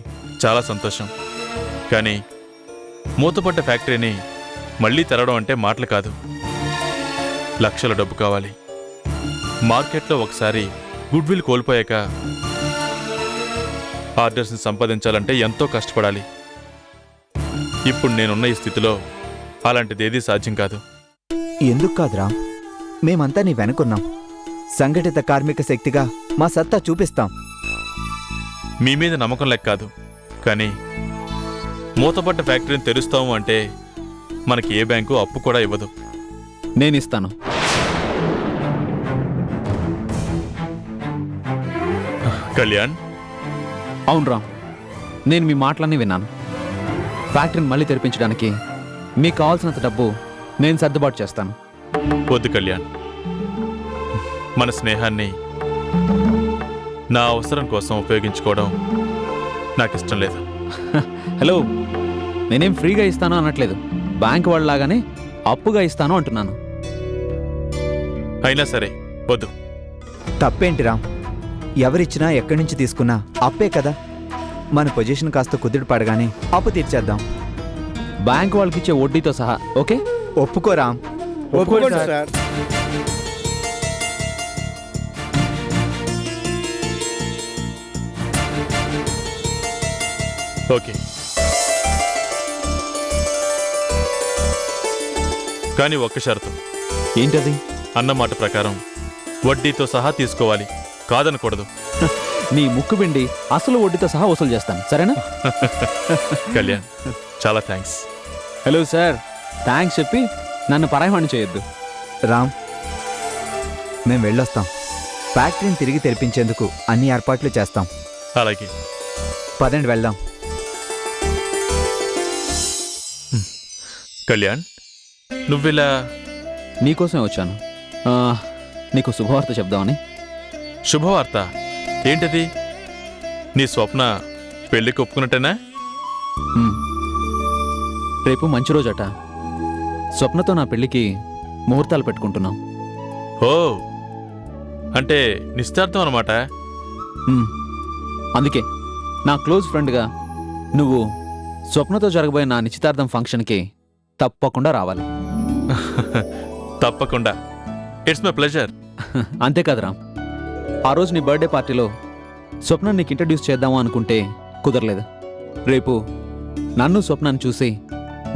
చాలా సంతోషం. కానీ మూతపడ్డ ఫ్యాక్టరీని మళ్ళీ తెరవడం అంటే మాటలు కాదు, లక్షల డబ్బు కావాలి. మార్కెట్లో ఒకసారి గుడ్ విల్ కోల్పోయాక ఆర్డర్స్ని సంపాదించాలంటే ఎంతో కష్టపడాలి. ఇప్పుడు నేనున్న ఈ స్థితిలో అలాంటిదేదీ సాధ్యం కాదు. ఎందుకు కాదు రామ్, మేమంతా నీ వెనుకున్నాం. సంఘటిత కార్మిక శక్తిగా మా సత్తా చూపిస్తాం. మీ మీద నమ్మకం లెక్క కాదు, కానీ మూతపడ్డ ఫ్యాక్టరీని తెరుస్తాము అంటే మనకి ఏ బ్యాంకు అప్పు కూడా ఇవ్వదు. నేనిస్తాను. కళ్యాణ్, అవును రామ్, నేను మీ మాటలన్నీ విన్నాను. ఫ్యాక్టరీని మళ్ళీ తెరిపించడానికి మీకు కావాల్సినంత డబ్బు నేను సర్దుబాటు చేస్తాను. వద్దు కళ్యాణ్, మన స్నేహాన్ని నా అవసరం కోసం ఉపయోగించుకోవడం నాకు ఇష్టం లేదు. హలో, నేనేం ఫ్రీగా ఇస్తాను అనట్లేదు, బ్యాంక్ వాళ్ళలాగానే అప్పుగా ఇస్తాను అంటున్నాను. అయినా సరే వద్దు. తప్పేంటి రామ్? ఎవరిచ్చినా ఎక్కడి నుంచి తీసుకున్నా అప్పే కదా. మన పొజిషన్ కాస్త కుదుట పడగానే అప్పు తీర్చేద్దాం. బ్యాంక్ వాళ్ళకి ఇచ్చే వడ్డీతో సహా. ఓకే? ఒప్పుకో రామ్. ఒప్పుకోండి సార్. ఓకే, కానీ ఒక్క షరతు. ఏంటది? అన్నమాట ప్రకారం వడ్డీతో సహా తీసుకోవాలి, కాదనకూడదు. నీ ముక్కు పిండి అసలు వడ్డీతో సహా వసూలు చేస్తాను, సరేనా? కళ్యాణ్, చాలా థ్యాంక్స్. హలో సార్, థ్యాంక్స్ చెప్పి నన్ను పరాయమాణి చేయొద్దు. రామ్, మేం వెళ్ళొస్తాం. ఫ్యాక్టరీని తిరిగి తెరిపించేందుకు అన్ని ఏర్పాట్లు చేస్తాం. అలాగే, పదండి వెళ్దాం. కళ్యాణ్, నువ్విలా నీకోసమే వచ్చాను. నీకు శుభవార్త చెప్దామని. శుభవార్త ఏంటది? నీ స్వప్న పెళ్ళికి ఒప్పుకున్నట్టేనా? రేపు మంచి రోజట. స్వప్నతో నా పెళ్ళికి ముహూర్తాలు పెట్టుకుంటున్నాం. ఓ, అంటే నిశ్చార్థం అన్నమాట. అందుకే నా క్లోజ్ ఫ్రెండ్గా నువ్వు స్వప్నతో జరగబోయే నా నిశ్చితార్థం ఫంక్షన్కి తప్పకుండా రావాలి. తప్పకుండా, ఇట్స్ మై ప్లెజర్. అంతేకాదు రామ్, ఆ రోజు నీ బర్త్డే పార్టీలో స్వప్న నీకు ఇంట్రడ్యూస్ చేద్దాము అనుకుంటే కుదరలేదు. రేపు నన్ను స్వప్నాన్ని చూసి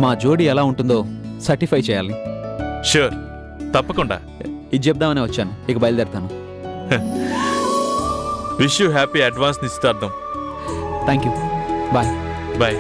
మా జోడీ ఎలా ఉంటుందో సర్టిఫై చేయాలి. ష్యూర్, తప్పకుండా. ఇది చెప్దామని వచ్చాను. ఇక బయలుదేరుతాను. విష్ యూ హ్యాపీ అడ్వాన్స్ నిశ్చితార్థం. Thank you. Bye. Bye.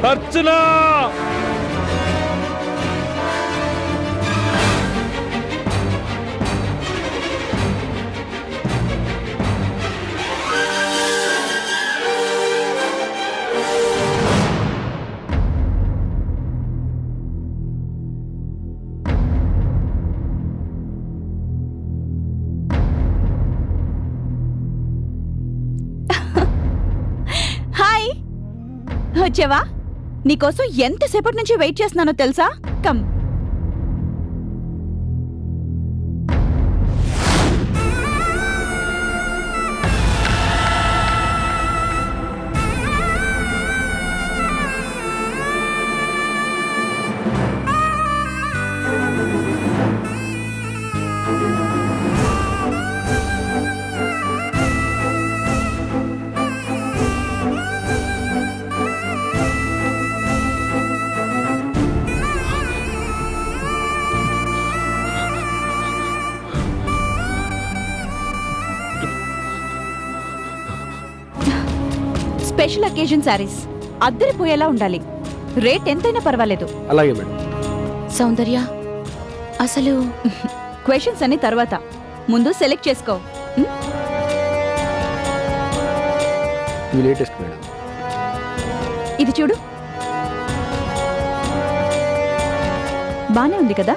Archana! Hi, వచ్చావా? నీకోసం ఎంతసేపటి నుంచి వెయిట్ చేస్తున్నానో తెలుసా? కమ్. స్పెషల్ అకేషన్ శారీస్ అద్దరిపోయేలా ఉండాలి. రేట్ ఎంతైనా పర్వాలేదు. అలాగే మేడం. సౌందర్య, అసలు క్వశ్చన్స్ అన్ని తర్వాత, ముందు సెలెక్ట్ చేసుకో. ఇవి లేటెస్ట్ మేడం. ఇది చూడు, బానే ఉంది కదా?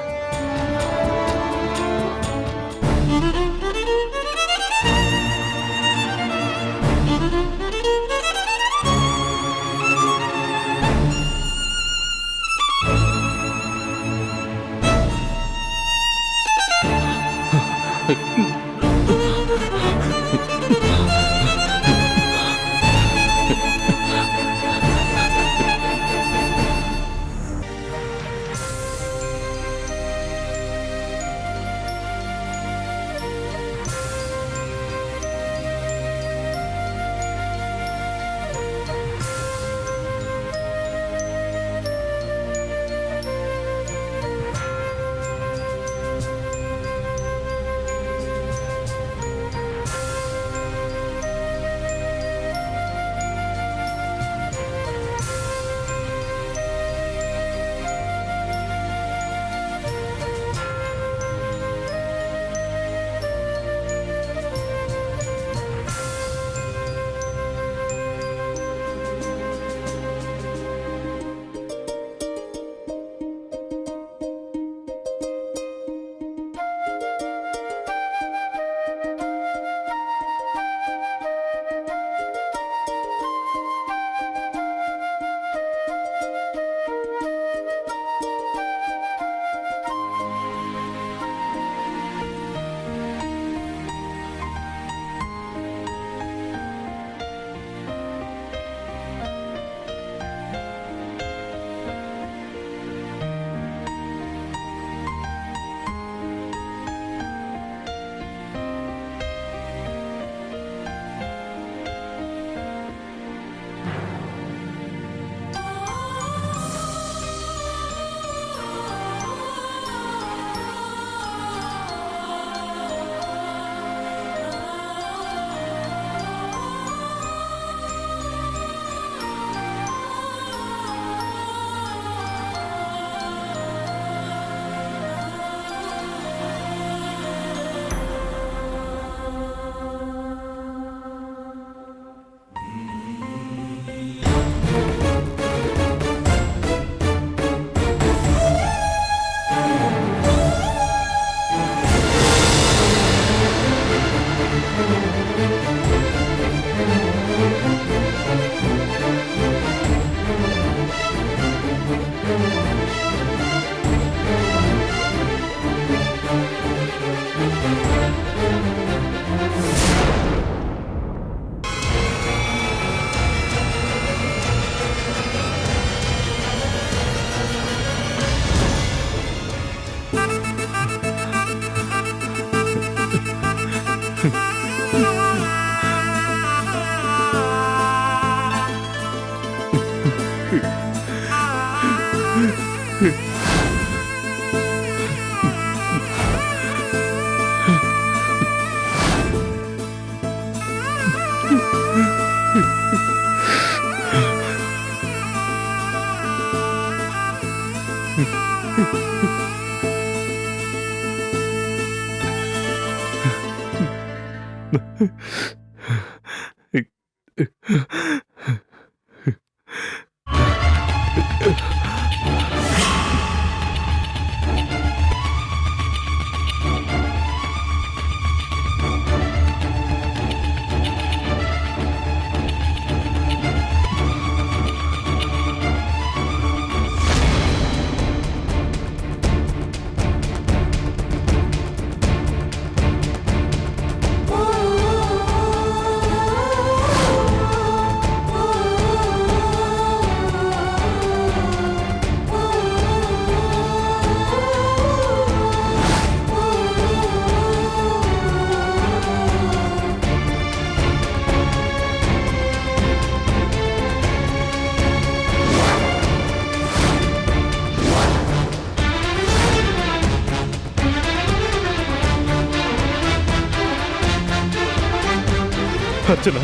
అర్చన,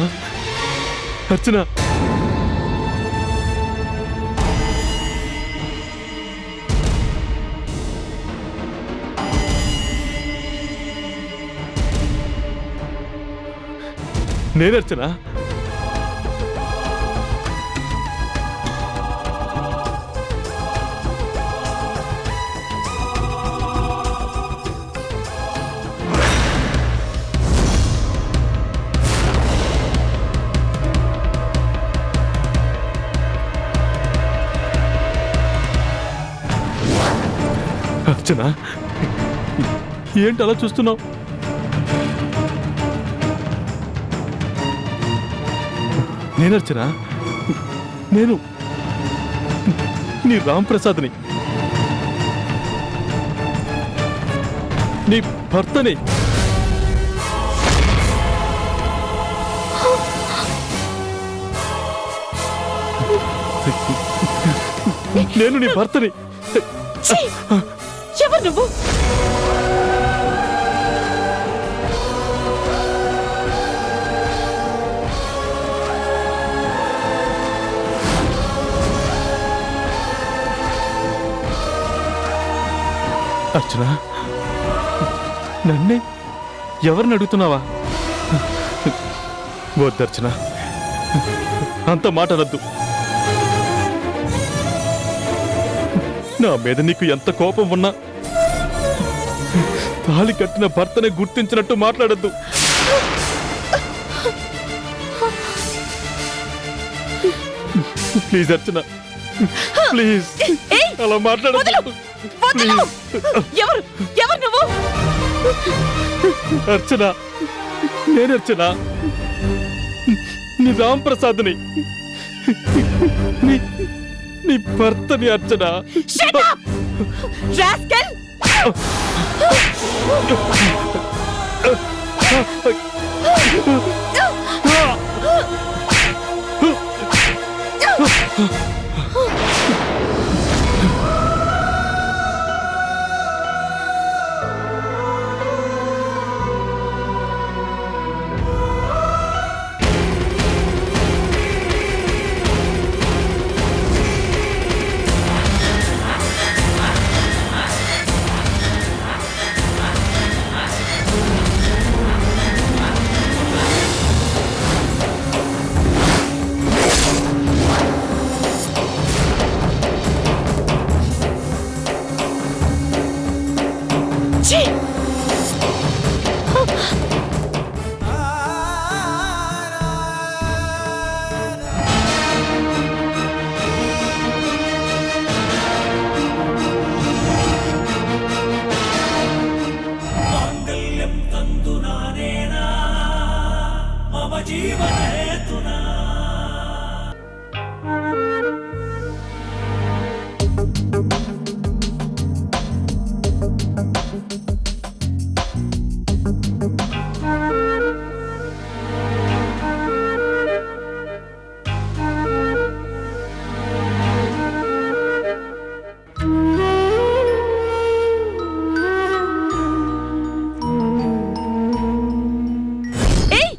అర్చన. నేను అర్చన అర్చన ఏంటి అలా చూస్తున్నావు? నేను అర్చన నేను నీ రామ్ ప్రసాద్ని, నీ భర్తని. నేను నీ భర్తని. ఎవరు నువ్వు? అర్చన, నన్నే ఎవరిని అడుగుతున్నావా? వద్దర్చన, అంత మాట అనద్దు. నా మీద నీకు ఎంత కోపం ఉన్నా తాళి కట్టిన భర్తనే గుర్తించినట్టు మాట్లాడద్దు. ప్లీజ్ అర్చన, ప్లీజ్ అలా మాట్లాడద్దు. ఎవరు నువ్వు? అర్చన, నేను అర్చన, నీ రామ్ ప్రసాద్ని, నీ భర్తని అర్చన. Shut up! Rascal!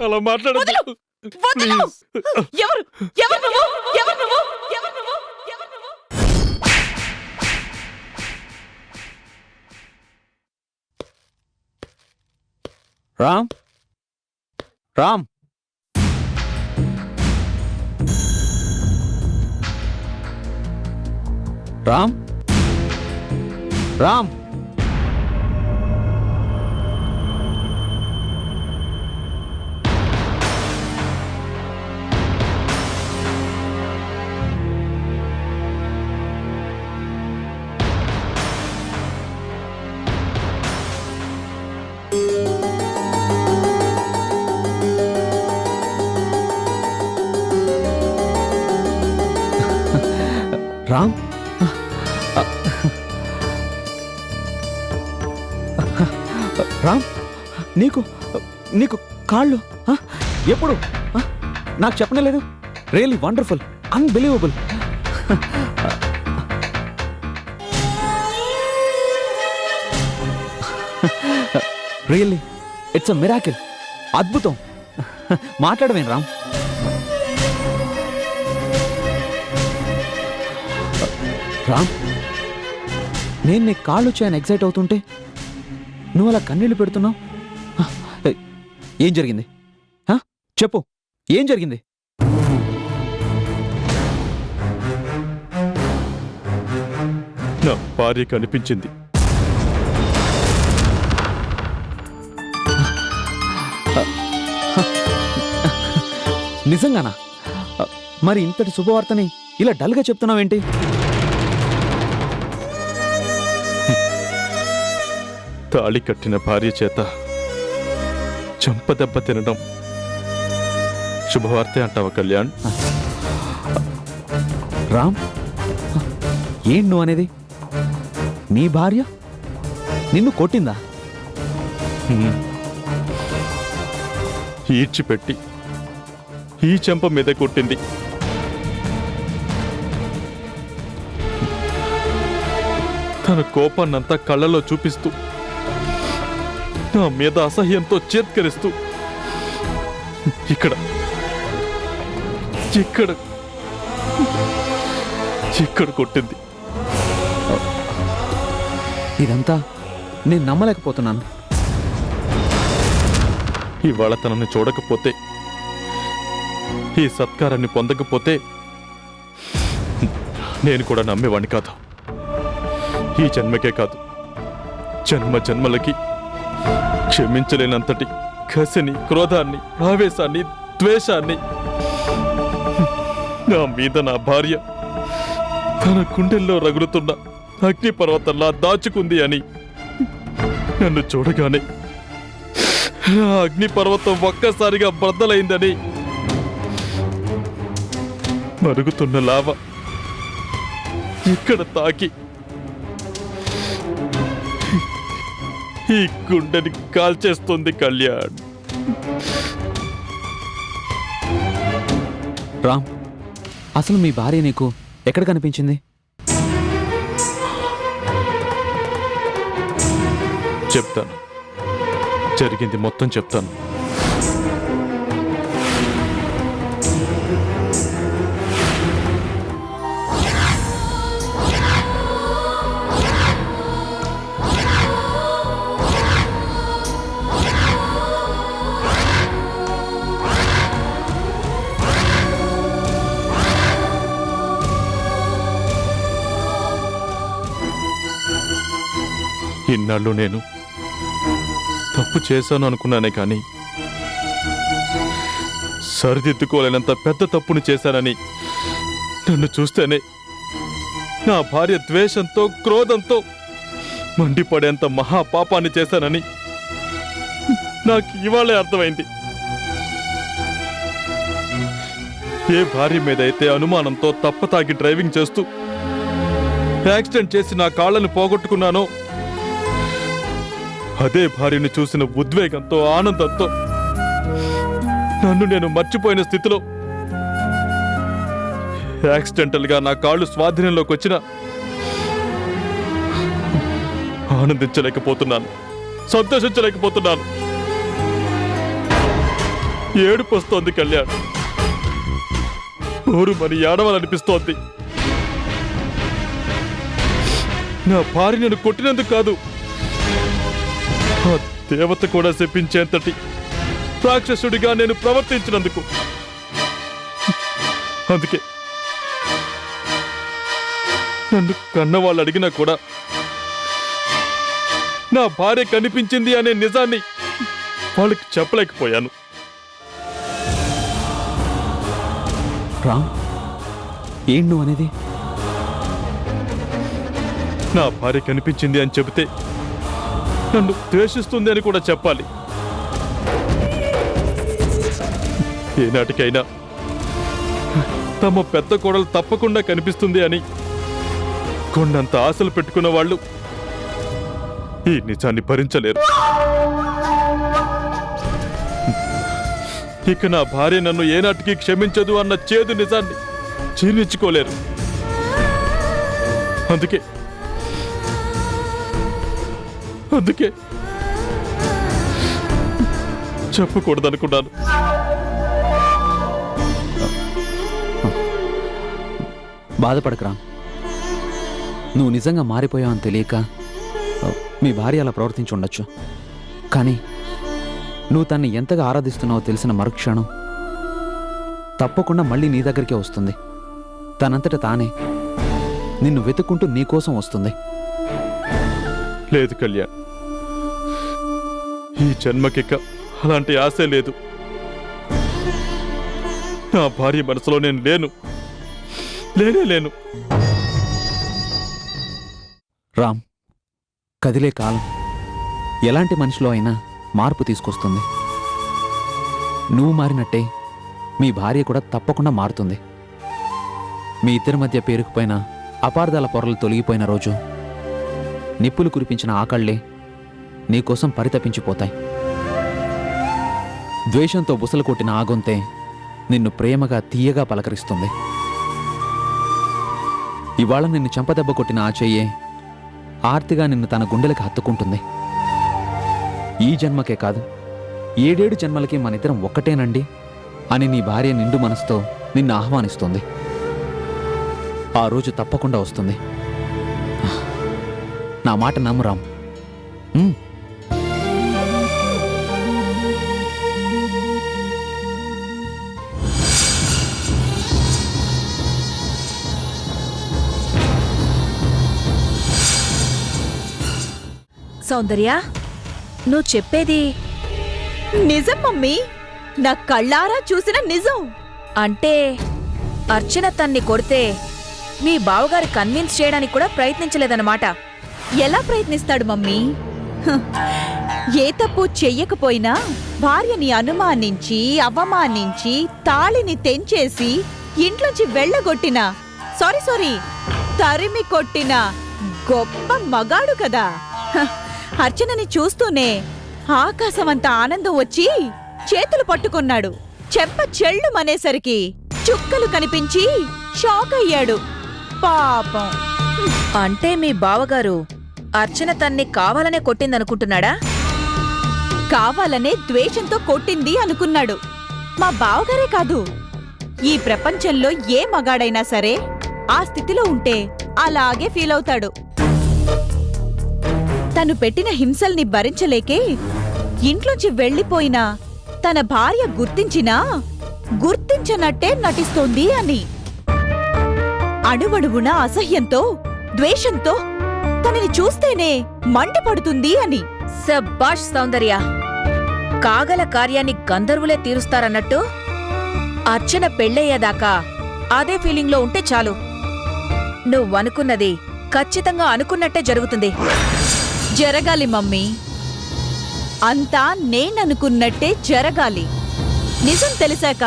అలా మాట్లాడద్దు. ఎవరు నువ్వు? ఎవరు నువ్వు? ఎవరు నువ్వు? ఎవరు నువ్వు? రామ్, రామ్, రామ్, రామ్. రామ్, రామ్, నీకు నీకు కాళ్ళు ఎప్పుడు నాకు చెప్పనే లేదు. Really wonderful, unbelievable. Really it's a miracle. అద్భుతం. మాట్లాడవేం రామ్? రామ్, నేను నీ కాళ్ళు వచ్చాయని ఎక్సైట్ అవుతుంటే నువ్వు అలా కన్నీళ్ళు పెడుతున్నావు. ఏం జరిగింది? చెప్పు, ఏం జరిగింది? నా భార్య కనిపించింది. నిజంగానా? మరి ఇంతటి శుభవార్తని ఇలా డల్గా చెప్తున్నావేంటి? తాళి కట్టిన భార్య చేత చెంపదెబ్బ తినడం శుభవార్తే అంటావా కళ్యాణ్? రామ్, ఏంటి నువ్వు అనేది? నీ భార్య నిన్ను కొట్టిందా? ఈడ్చిపెట్టి ఈ చెంప మీద కొట్టింది. తన కోపాన్నంతా కళ్ళలో చూపిస్తూ నా మీద అసహ్యంతో చేత్కరిస్తూ ఇక్కడ ఇక్కడ ఇక్కడ కొట్టింది. ఇదంతా నేను నమ్మలేకపోతున్నాను. ఇవాళ తనని చూడకపోతే, ఈ సత్కారాన్ని పొందకపోతే నేను కూడా నమ్మేవాణ్ణి కాదు. ఈ జన్మకే కాదు, జన్మ జన్మలకి క్షమించలేనంతటి కసిని, క్రోధాన్ని, ఆవేశాన్ని, ద్వేషాన్ని నా మీద నా భార్య తన గుండెల్లో రగులుతున్న అగ్నిపర్వతంలా దాచుకుంది అని నన్ను చూడగానే ఆ అగ్నిపర్వతం ఒక్కసారిగా బద్దలైందని, మరుగుతున్న లావ ఇక్కడ తాకి ఈ గుండెని కాల్చేస్తుంది కళ్యాణ్. రామ్, అసలు మీ భార్య నీకు ఎక్కడ కనిపించింది? చెప్తాను, జరిగింది మొత్తం చెప్తాను. ఇన్నాళ్ళు నేను తప్పు చేశాను అనుకున్నానే కానీ సరిదిద్దుకోలేనంత పెద్ద తప్పును చేశానని నన్ను చూస్తేనే నా భార్య ద్వేషంతో, క్రోధంతో మండిపడేంత మహాపాపాన్ని చేశానని నాకు ఇవాళే అర్థమైంది. ఏ భార్య మీదైతే అనుమానంతో తప్పతాగి డ్రైవింగ్ చేస్తూ యాక్సిడెంట్ చేసి నా కాళ్ళను పోగొట్టుకున్నానో, అదే భార్యను చూసిన ఉద్వేగంతో, ఆనందంతో నన్ను నేను మర్చిపోయిన స్థితిలో యాక్సిడెంటల్ గా నా కాళ్ళు స్వాధీనంలోకి వచ్చిన ఆనందించలేకపోతున్నాను, సంతోషించలేకపోతున్నాను. ఏడుపు వస్తోంది కళ్యాణ్, ఊరుమని ఏడవాలనిపిస్తోంది. నా భార్య నన్ను కొట్టినందుకు కాదు, ఆ దేవత కూడా శపించేంతటి రాక్షసుడిగా నేను ప్రవర్తించినందుకు. అందుకే నన్ను కన్నవాళ్ళు అడిగినా కూడా నా భార్య కనిపించింది అనే నిజాన్ని వాళ్ళకి చెప్పలేకపోయాను. రామ్, ఏంటి నువ్వు అనేది? నా భార్య కనిపించింది అని చెబితే నన్ను ద్వేషిస్తుంది అని కూడా చెప్పాలి. ఏనాటికైనా తమ పెద్ద కోడలు తప్పకుండా కనిపిస్తుంది అని కొండంత ఆశలు పెట్టుకున్న వాళ్ళు ఈ నిజాన్ని భరించలేరు. ఇక నా భార్య నన్ను ఏనాటికి క్షమించదు అన్న చేదు నిజాన్ని జీర్ణించుకోలేరు. అందుకే చెప్పకూడదనుకున్నాను. బాధపడకు రామ్, నువ్వు నిజంగా మారిపోయావని తెలియక మీ భార్య అలా ప్రవర్తించి ఉండొచ్చు. కానీ నువ్వు తన్ని ఎంతగా ఆరాధిస్తున్నావో తెలిసిన మరుక్షణం తప్పకుండా మళ్ళీ నీ దగ్గరికే వస్తుంది. తనంతట తానే నిన్ను వెతుక్కుంటూ నీకోసం వస్తుంది. లేదు కళ్యాణ్, ఈ జన్మకిక అలాంటి ఆశే లేదు. నా భార్య మనసులో నేను లేను. రామ్, కదిలే కాలం ఎలాంటి మనిషిలో అయినా మార్పు తీసుకొస్తుంది. నువ్వు మారినట్టే మీ భార్య కూడా తప్పకుండా మారుతుంది. మీ ఇద్దరి మధ్య పేరుకుపోయిన అపార్థాల పొరలు తొలగిపోయిన రోజు నిప్పులు కురిపించిన ఆకళ్లే నీకోసం పరితపించిపోతాయి. ద్వేషంతో బుసలు కొట్టిన ఆగొంతే నిన్ను ప్రేమగా తీయగా పలకరిస్తుంది. ఇవాళ నిన్ను చెంపదెబ్బ కొట్టిన ఆ చెయ్యే ఆర్తిగా నిన్ను తన గుండెలకు హత్తుకుంటుంది. ఈ జన్మకే కాదు, 7 జన్మలకి మనిద్దరం ఒక్కటేనండి అని నీ భార్య నిండు మనసుతో నిన్ను ఆహ్వానిస్తుంది. ఆ రోజు తప్పకుండా వస్తుంది. నా మాట నమ్ము రామ్. సౌందర్య, నువ్వు చెప్పేది నిజం మమ్మీ. నా కళ్ళారా చూసిన నిజం. అంటే అర్చన తన్ని కొడితే మీ బావగారు కన్విన్స్ చేయడానికి కూడా ప్రయత్నించలేదన్నమాట. ఎలా ప్రయత్నిస్తాడు మమ్మీ? ఏ తప్పు చెయ్యకపోయినా భార్యని అనుమానించి అవమానించి తాళిని తెంచేసి ఇంట్లోంచి వెళ్ళగొట్టిన సారీ తరిమి కొట్టిన గొప్ప మగాడు కదా. అర్చనని చూస్తూనే ఆకాశమంత ఆనందం వచ్చి చేతులు పట్టుకున్నాడు. చెంప చెళ్ళుమనేసరికి చుక్కలు కనిపించి షాక్ అయ్యాడు పాపం. అంటే మీ బావగారు అర్చన తన్ని కావాలనే కొట్టిందనుకుంటున్నాడా? కావాలనే ద్వేషంతో కొట్టింది అనుకున్నాడు. మా బావగారే కాదు, ఈ ప్రపంచంలో ఏ మగాడైనా సరే ఆ స్థితిలో ఉంటే అలాగే ఫీల్ అవుతాడు. తను పెట్టిన హింసల్ని భరించలేకే ఇంట్లోంచి వెళ్ళిపోయినా తన భార్య గుర్తించినా గుర్తించనట్టే నటిస్తోంది అని. అణువణువున అసహ్యంతో ద్వేషంతో తనని చూస్తేనే మంటపడుతుంది అని. సబ్బాష్ సౌందర్య, కాగల కార్యాన్ని గంధర్వులే తీరుస్తారన్నట్టు అర్చన పెళ్ళయ్యేదాకా అదే ఫీలింగ్లో ఉంటే చాలు. నువ్వనుకున్నది ఖచ్చితంగా అనుకున్నట్టే జరుగుతుంది. జరగాలి మమ్మీ, అంతా నేననుకున్నట్టే జరగాలి. నిజం తెలిసాక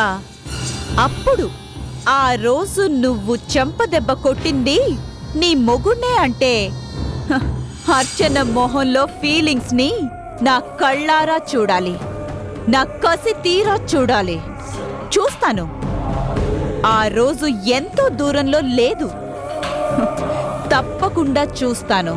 అప్పుడు ఆ రోజు నువ్వు చెంపదెబ్బ కొట్టింది నీ మొగుణ్ణే అంటే అర్చన మొహంలో ఫీలింగ్స్ ని నా కళ్ళారా చూడాలి, నా కసి తీరా చూడాలి. చూస్తాను. ఆ రోజు ఎంతో దూరంలో లేదు, తప్పకుండా చూస్తాను.